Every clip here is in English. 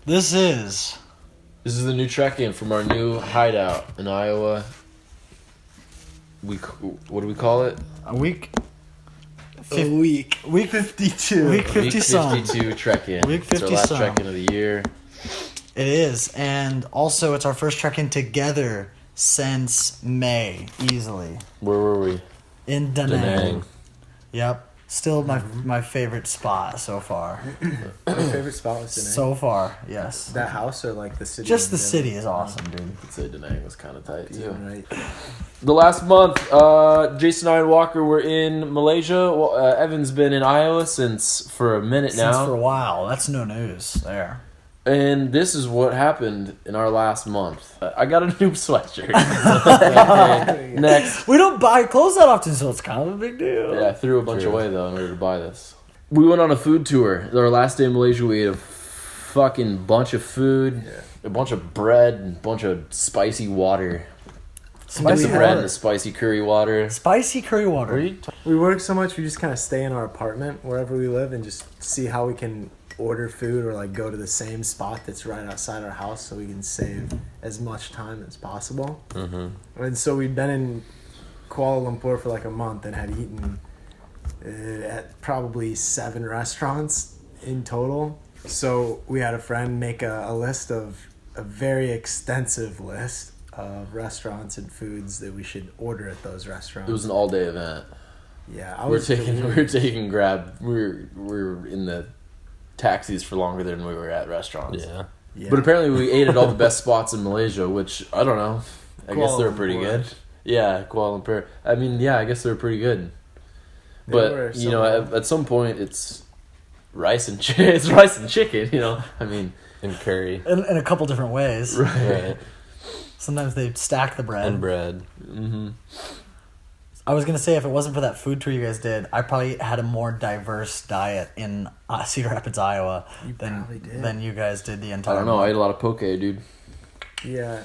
This is the new trek-in from our new hideout in Iowa. What do we call it? week 52. Week 50 Week some. 52 trek-in. Week It's our 50 last some. trek-in of the year. It is, and also it's our first trek-in together since May, easily. Where were we? In Da Da Nang. Nang. Yep. Still my favorite spot so far. My favorite spot was Da Nang. So far, yes. That house or like the city? Just the in city general? is awesome, dude. I'd say Da Nang was kind of tight too. Yeah, right. The last month, Jason and I and Walker were in Malaysia. Well, Evan's been in Iowa for a minute now. Since for a while. That's no news there. And this is what happened in our last month. I got a new sweatshirt. Next. We don't buy clothes that often, so it's kind of a big deal. Yeah, I threw a bunch away, though, in order to buy this. We went on a food tour. Our last day in Malaysia, we ate a fucking bunch of food, a bunch of bread, and a bunch of spicy water. Spicy bread and water. the spicy curry water. Spicy curry water. We work so much, we just kind of stay in our apartment wherever we live and just see how we can order food or like go to the same spot that's right outside our house so we can save as much time as possible. Mm-hmm. And so we'd been in Kuala Lumpur for like a month and had eaten at probably 7 restaurants in total. So we had a friend make a list of a very extensive list of restaurants and foods that we should order at those restaurants. It was an all-day event. Yeah, We were taking Grab. We were in the taxis for longer than we were at restaurants. Yeah. But apparently we ate at all the best spots in Malaysia, which, I don't know. I guess they were pretty good. Yeah, Kuala Lumpur. I mean, yeah, I guess they were pretty good. But, you know, at some point it's rice and it's rice and chicken, you know. I mean, And curry. In a couple different ways. Right. Sometimes they stack the bread. And bread. mm-hmm. I was going to say, if it wasn't for that food tour you guys did, I probably had a more diverse diet in Cedar Rapids, Iowa than you guys did the entire I don't know. I month. ate a lot of poke, dude. Yeah.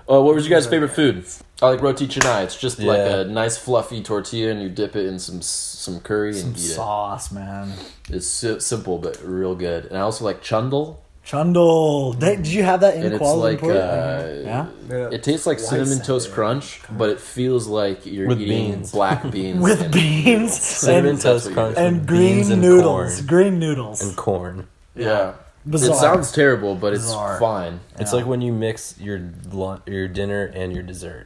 What was your guys' favorite food? I like roti canai. It's just like Yeah. a nice fluffy tortilla, and you dip it in some curry Some and eat sauce, man. it. It's simple but real good. And I also like chandal. Chundle. Did you have that in And it's Kuala like Lumpur? Yeah. it tastes like cinnamon Rice toast and- crunch, but it feels like you're With eating beans. black beans With and beans Cinnamon and, toast That's what crunch. and with green beans and noodles. corn. Green noodles. And corn. Yeah. Bizarre. It sounds terrible, but Bizarre. it's fine. It's Yeah. like when you mix your dinner and your dessert.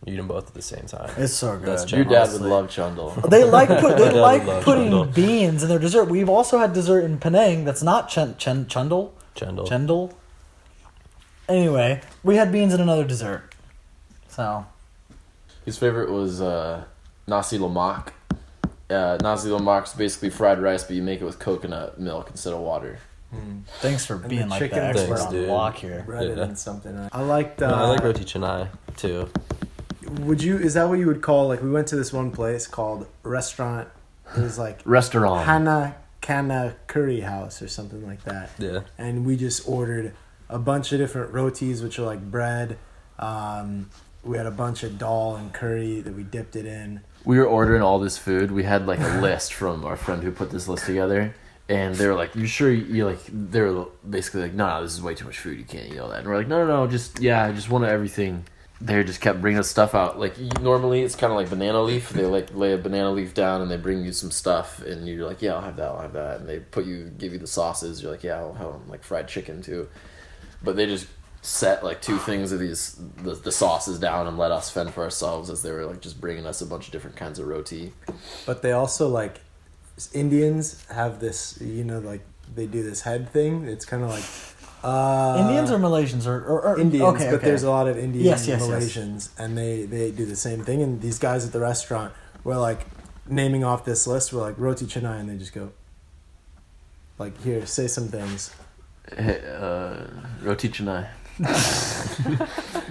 You eat them both at the same time. It's so good. That's Your dad honestly. would love chandal. They like My dad would love putting chundle. beans in their dessert. We've also had dessert in Penang that's not chundle. Chendal. Chendal. Anyway, we had beans in another dessert. So His favorite was nasi lemak. Nasi lemak is basically fried rice, but you make it with coconut milk instead of water. thanks for And being the like the chicken expert Thanks, on the dude. block here. Breaded Yeah. and something. I liked. No, I like roti canai too. Is that what you would call, like, we went to this one place called Restaurant, it was like Restaurant. Hanukkah Curry House or something like that. Yeah. And we just ordered a bunch of different rotis, which are like bread. We had a bunch of dal and curry that we dipped it in. We were ordering all this food. We had like a list from our friend who put this list together. And they were like, "You sure you like?" They were basically like, "No, this is way too much food. You can't eat all that." And we're like, "No, I just want everything." They just kept bringing us stuff out. Like normally, it's kind of like banana leaf. They like lay a banana leaf down and they bring you some stuff, and you're like, "Yeah, I'll have that." And they give you the sauces. You're like, "Yeah, I'll have like fried chicken too." But they just set like 2 things of the sauces down and let us fend for ourselves as they were like just bringing us a bunch of different kinds of roti. But they also, like, Indians have this, like, they do this head thing. It's kind of like... Indians or Malaysians or Indians, okay, but okay. there's a lot of Indian Yes, yes, yes. Malaysians, and they do the same thing. And these guys at the restaurant were like naming off this list. We're like roti canai, and they just go like, "Here, say some things." Hey, roti canai.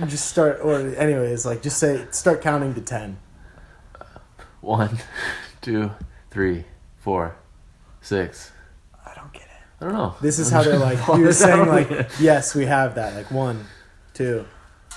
Just start, or anyways, like just start counting to 10. 1, 2, 3, 4, 6. I don't get it. I don't know. This is how they're like. We were saying like, "Yes, we have that." Like 1, 2,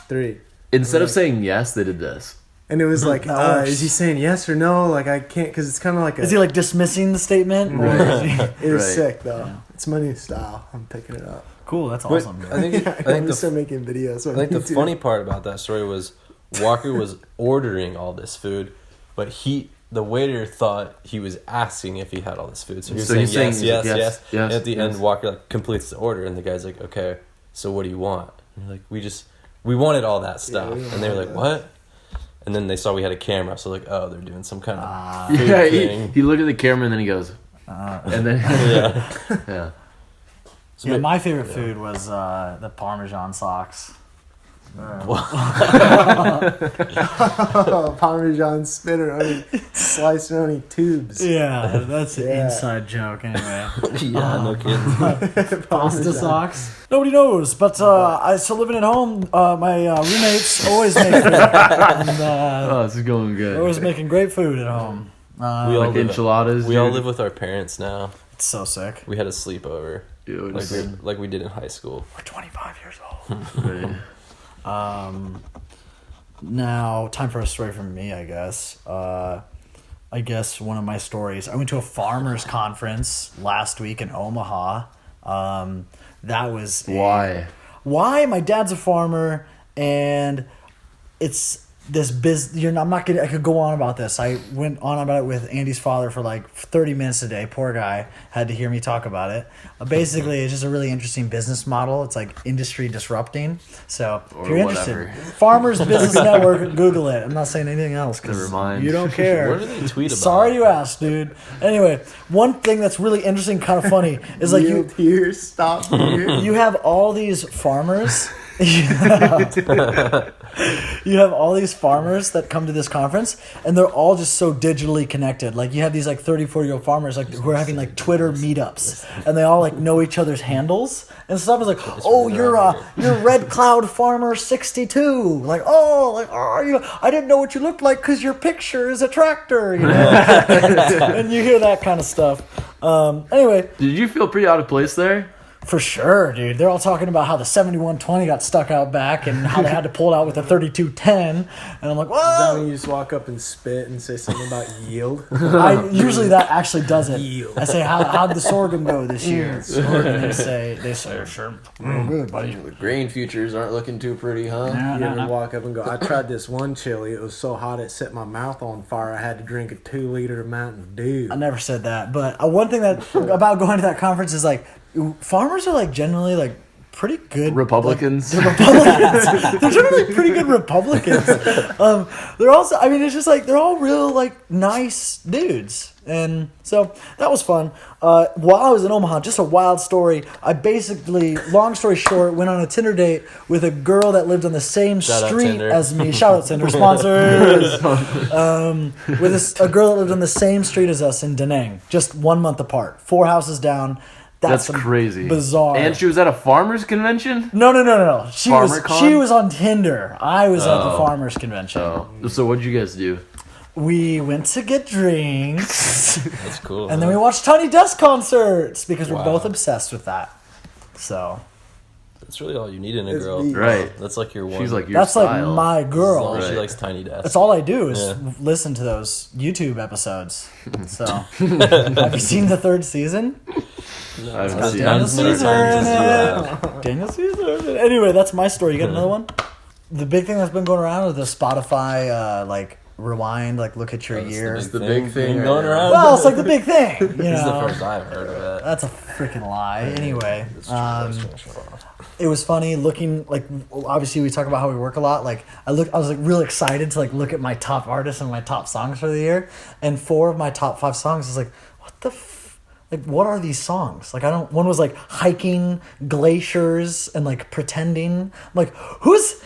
3. Instead of Like- saying yes, they did this. And it was like, That works. is he saying yes or no? Like, I can't, because it's kind of like Is he like dismissing the statement? Or is he... It was Right. sick though. Yeah. It's my new style. I'm picking it up. Cool, that's But awesome. Dude. I think I think we start making videos. I think the funny part about that story was Walker was ordering all this food, but the waiter thought he was asking if he had all this food. So he was saying yes. And at the end, Walker like completes the order, and the guy's like, "Okay, so what do you want?" And you're like, we wanted all that stuff, and they were like, "What?" And then they saw we had a camera, so like, oh, they're doing some kind of food thing. He looked at the camera and then he goes, and then yeah. So yeah, my favorite food was the Parmesan socks. Parmesan spinner, sliced only tubes. Yeah, that's an inside joke anyway. Yeah, no kidding. Pasta socks. Nobody knows, but so living at home, my roommates always make food. And, this is going good. always making great food at home. We all like enchiladas. We all live with our parents now. It's so sick. We had a sleepover, Dude, like we did in high school. We're 25 years old. Now, time for a story from me, I guess. I guess one of my stories. I went to a farmers conference last week in Omaha. That was Why? My dad's a farmer, and it's this I'm not gonna. I could go on about this. I went on about it with Andy's father for like 30 minutes a day. Poor guy had to hear me talk about it. Basically, it's just a really interesting business model. It's like industry disrupting. So if you're interested, Farmers Business Network, Google it. I'm not saying anything else because you don't care. What do they tweet about? Sorry you asked, dude. Anyway, one thing that's really interesting, kind of funny, is like stop here. you have all these farmers. You have all these farmers that come to this conference, and they're all just so digitally connected. Like you have these like 30, 40-year-old farmers like who are having like Twitter meetups, and they all like know each other's handles and stuff. Is like, oh, you're Red Cloud Farmer 62. Like, I didn't know what you looked like because your picture is a tractor. You know, and you hear that kind of stuff. Anyway, did you feel pretty out of place there? For sure, dude. They're all talking about how the 7120 got stuck out back and how they had to pull it out with the 3210. And I'm like, Is that when whoa! you just walk up and spit and say something about yield? Usually that actually does it. Yield. I say, how'd the sorghum go this year? And they say, sure, real good, buddy. The grain futures aren't looking too pretty, huh? You ever walk up and go, I tried this one chili. It was so hot it set my mouth on fire. I had to drink a 2-liter Mountain Dew. I never said that. But one thing that about going to that conference is like, farmers are like generally like pretty good Republicans. They're Republicans. They're generally pretty good Republicans. They're also, I mean, it's just like they're all real like nice dudes, and so that was fun. While I was in Omaha, just a wild story. I basically, long story short, went on a Tinder date with a girl that lived on the same street as me. Shout out Tinder sponsors. With a girl that lived on the same street as us in Da Nang, just 1 month apart, 4 houses down. That's crazy. Bizarre. And she was at a farmers convention? No. She FarmerCon? was on Tinder. I was at the farmers convention. Oh. So what'd you guys do? We went to get drinks. That's cool. And then we watched Tiny Desk concerts because we're both obsessed with that. So that's really all you need in a girl. Right. That's like your one. She's like your that's style. like my girl. As long as she likes Tiny Desk. That's all I do is listen to those YouTube episodes. So have you seen the 3rd season? I haven't seen Daniel it. Caesar. Daniel Caesar. Anyway, that's my story. You got another one? The big thing that's been going around is the Spotify like rewind, like look at your year. It's the big thing going around. Well, it's like the big thing. You This is the know, first I've heard of it. that's a freaking lie. Anyway, That's true. it was funny looking. Like obviously, we talk about how we work a lot. Like I was like really excited to like look at my top artists and my top songs for the year. And 4 of my top 5 songs is like, what the. Like, what are these songs? Like, one was like hiking, glaciers, and like pretending. I'm like, who's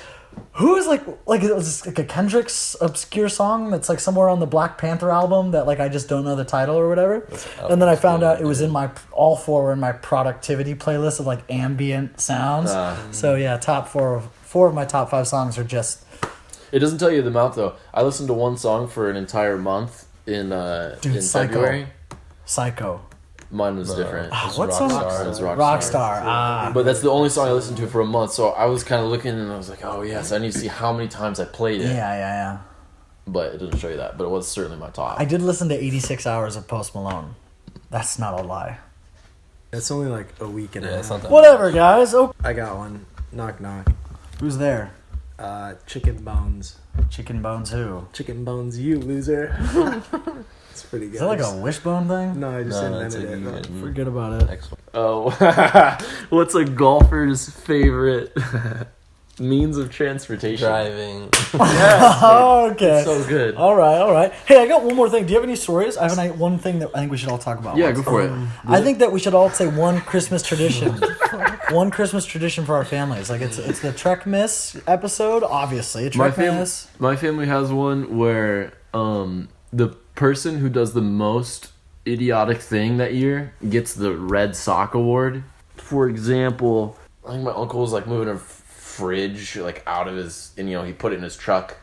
like it was like a Kendrick's obscure song that's like somewhere on the Black Panther album that like I just don't know the title or whatever. And then I found out it was in all 4 were in my productivity playlist of like ambient sounds. So yeah, top 4 of my top 5 songs are just. It doesn't tell you the amount though. I listened to one song for an entire month in February. Psycho. Mine was different. What song? It was Rockstar. But that's the only song I listened to for a month. So I was kind of looking and I was like, oh yes, I need to see how many times I played it. Yeah. But it doesn't show you that. But it was certainly my top. I did listen to 86 Hours of Post Malone. That's not a lie. It's only like a week and a it's half. not that Whatever, guys. Oh, I got one. Knock knock. who's there? Chicken bones. Chicken bones. Who? Chicken bones, you loser. It's pretty good. Is that like a wishbone thing? No, I just invented it. good. Forget about it. Next one. Oh, what's a golfer's favorite means of transportation? Driving. Okay. It's so good. All right. Hey, I got one more thing. Do you have any stories? I have one thing that I think we should all talk about. Yeah, go for it. I think that we should all say one Christmas tradition. One Christmas tradition for our families. Like it's the Trekmas episode, obviously. Trekmas. My family has one where the person who does the most idiotic thing that year gets the red sock award. For example, I think my uncle was like moving a fridge like out of his, and he put it in his truck,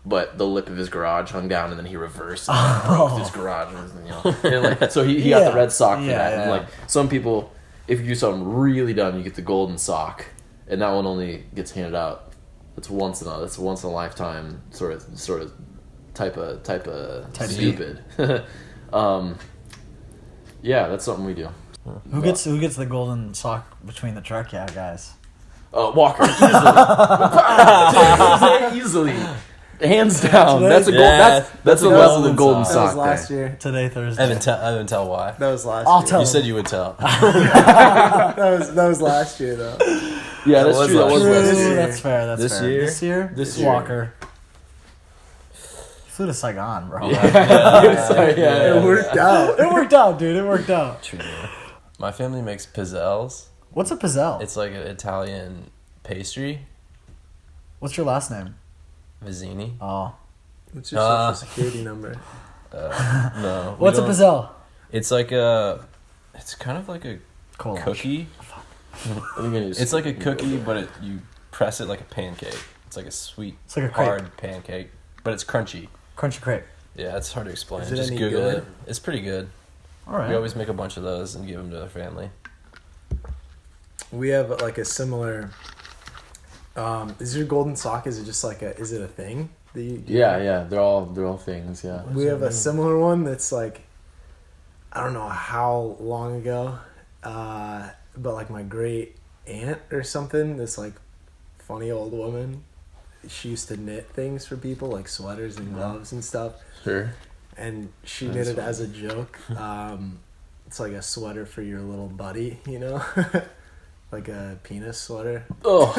but the lip of his garage hung down, and then he reversed and broke his garage, and like, so he got the red sock for that. And like some people, if you do something really dumb, you get the golden sock, and that one only gets handed out. That's once in a lifetime sort of type of stupid. Yeah, that's something we do. Who gets the golden sock between the truck guys? Walker, easily, hands down. That's a gold. That's the level of golden sock. That was last year. Today, Thursday. I didn't tell why. That was last I'll year. tell You him. said you would tell. That was last year though. Yeah, that's was true. That last was year. last year. That's fair. That's This fair. year? This year. Walker. He flew to Saigon, bro. Yeah. It worked out. It worked out, dude. It worked out. True. My family makes pizzelles. What's a pizzelle? It's like an Italian pastry. What's your last name? Vizzini. Oh. What's your social security number? No. What's a pizzelle? It's kind of like a Cool. cookie. It's like a cookie, but you press it like a pancake. It's like a sweet, It's like a crepe. hard pancake, but it's crunchy. Crunchy crepe. Yeah, it's hard to explain. Is it Just any Google good? it. It's pretty good. All right. We always make a bunch of those and give them to the family. We have like a similar. Is your golden sock? Is it just like is it a thing that you do? Yeah. They're all things. Yeah. We have a similar one that's like, I don't know how long ago, but like my great aunt or something, this like funny old woman, she used to knit things for people like sweaters and gloves and stuff. Sure. And she That's knitted funny. as a joke. It's like a sweater for your little buddy, like a penis sweater. Oh.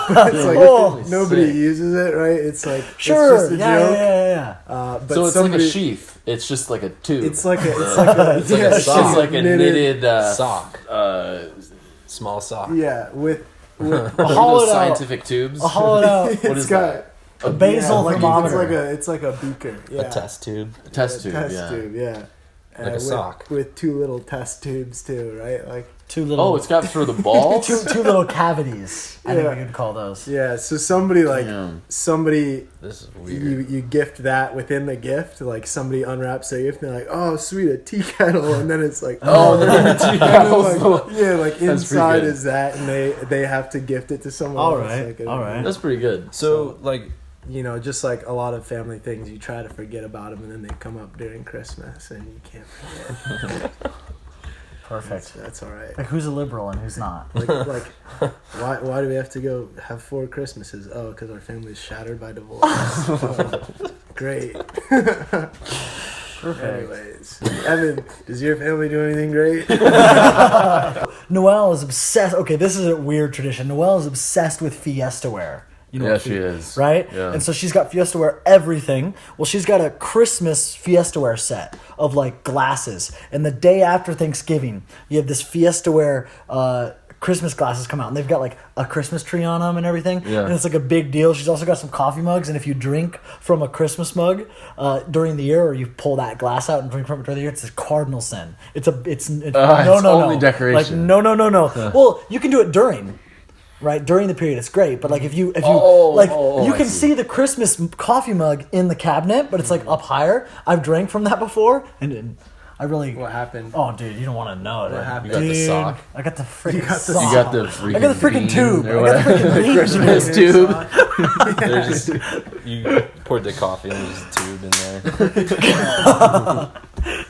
It's like nobody uses it, right? It's like Sure. it's just a joke. Yeah. But So it's somebody, like a sheath. It's just like a tube. It's like a It's like a sock. It's like a knitted Sock. Uh, Small sock. Yeah, with hollowed those out. scientific tubes. A hollowed out it's is got that? a basil like thermometer. it's like a beaker. Yeah. A test tube. A test tube. Test Yeah. tube, yeah. Like a with, sock. with two little test tubes too, right? Like Two little. Oh, it's got for the balls. two little cavities. I think Yeah. we could call those. yeah. So somebody Damn. This is weird. you gift that within the gift. Like somebody unwraps their gift and they're like, oh sweet, a tea kettle, and then it's like Oh, they're in the tea and then, kettles. like, yeah, like That's pretty inside good. is that, and they have to gift it to someone. All else. right, Like, all right. That's pretty good. So, like, just like a lot of family things, you try to forget about them, and then they come up during Christmas, and you can't forget. Perfect. That's all right. Like who's a liberal and who's not? Like, why do we have to go have 4 Christmases? Oh, because our family's shattered by divorce. Oh, great. Perfect. Anyways, Evan, does your family do anything great? Noelle is obsessed. Okay, this is a weird tradition. Noelle is obsessed with Fiesta wear. You know Yeah, what she is. Right? Yeah. And so she's got Fiesta wear everything. Well, she's got a Christmas Fiesta wear set of like glasses. And the day after Thanksgiving, you have this Fiesta wear Christmas glasses come out, and they've got like a Christmas tree on them and everything. Yeah. And it's like a big deal. She's also got some coffee mugs, and if you drink from a Christmas mug during the year, or you pull that glass out and drink from it during the year, it's a cardinal sin. It's only decoration. Like no. Well, you can do it during. Right, during the period it's great, but like if you I can see. see the Christmas coffee mug in the cabinet, but it's like up higher. I've drank from that before, and I really. What happened? Oh, dude, you don't want to know. What happened? You got the sock. I got the freaking You got the sock. You got the freaking I got the freaking bean tube. or I got the whatever. freaking bean. Christmas tube. They're just you poured the coffee and there's a tube in there.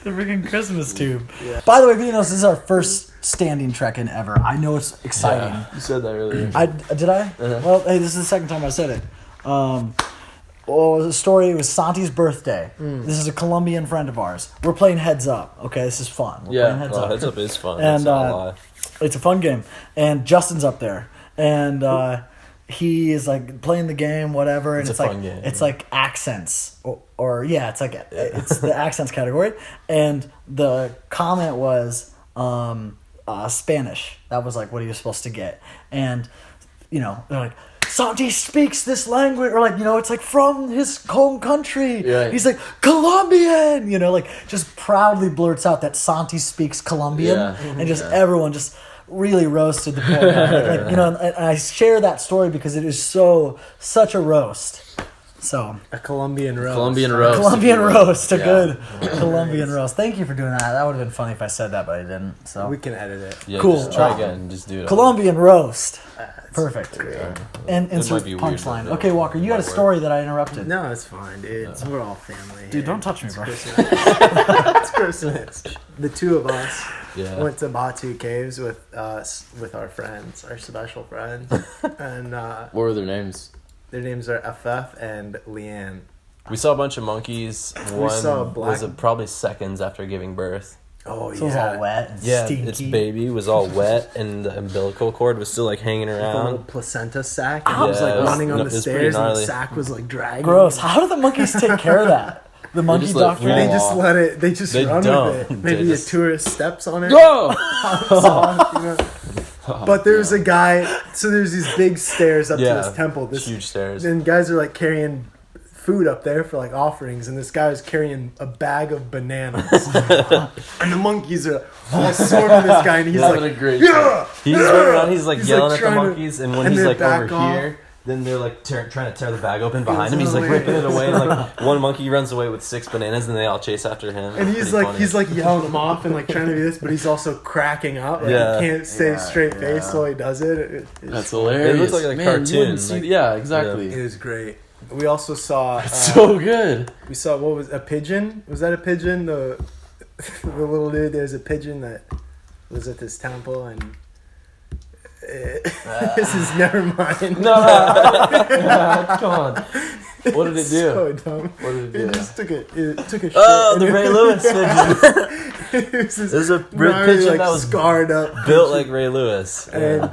The freaking Christmas tube. Yeah. By the way, Vinos, this is our first standing trek-in ever. I know it's exciting. Yeah, you said that earlier. Did I? Uh-huh. Well, hey, this is the second time I said it. The story was Santi's birthday. This is a Colombian friend of ours. We're playing Heads Up. Okay, this is fun. We're playing Heads Up. Heads Up is fun. And That's not a lie. it's a fun game. And Justin's up there, and he is like playing the game, whatever. And It's it's a like fun game, it's yeah. like accents, or it's like it's the accents category. And the comment was Spanish. That was like what he was supposed to get. And they're like, Santi speaks this language, or like, it's like from his home country. Yeah. He's like Colombian, like just proudly blurts out that Santi speaks Colombian, Yeah. and just everyone just really roasted the poor guy. And I share that story because it is such a roast. So A Colombian roast. Colombian roast. Colombian roast, a Yeah. good Colombian roast. Thank you for doing that. That would have been funny if I said that, but I didn't. So We can edit it. Yeah, cool. Just try again. Just do it. Colombian roast. It's Perfect. great. And It insert might be weird, punchline. but Okay, Walker, you had a story that I interrupted. No, it's fine, dude. We're all family. Dude, here. don't touch me, bro. It's Christmas. The two of us Yeah. went to Batu Caves with our friends, our special friends, and What were their names? their names are FF and Leanne. We saw a bunch of monkeys. One saw a black- was probably seconds after giving birth. Oh So it was all wet and Yeah, stinky. its baby was all wet, and the umbilical cord was still like hanging A little around. placenta sack, and it was Yeah, like it was- running on no, the it was pretty stairs, and the gnarly. sack was like dragging. Gross. How do the monkeys take care of that? The monkey just let doctor? fall They just off. let it. They just They run don't. with it. They Maybe just- a tourist steps on it. Go! But there's a guy. So there's these big stairs up to Yeah, this temple. This huge stairs. And guys are like carrying food up there for like offerings, and this guy was carrying a bag of bananas, and the monkeys are all swarming this guy, and he's Having like, a great yeah. He's running around, he's like He's, yelling like, at the trying to- monkeys, and when and he's they like back over off. here, then they're like trying to tear the bag open behind Goes him. He's like away. ripping it away, and like one monkey runs away with 6 bananas, and they all chase after him. And It's he's pretty like, funny. yelling them off and like trying to do this, but he's also cracking up. Like, Yeah. he can't stay straight faced while he does it. That's hilarious. It looks like a Man, cartoon, you wouldn't see- like- yeah, exactly. It was great. We also saw. So good. We saw what was a pigeon? Was that a pigeon? The little dude. There's a pigeon that was at this temple, and this is never mind. No, come on. What did it do? So dumb. What did it It do? just took a shit. Oh, and the it- Ray Lewis pigeon. it was this There's a gnarly, pigeon like, that was scarred up, built like Ray Lewis. and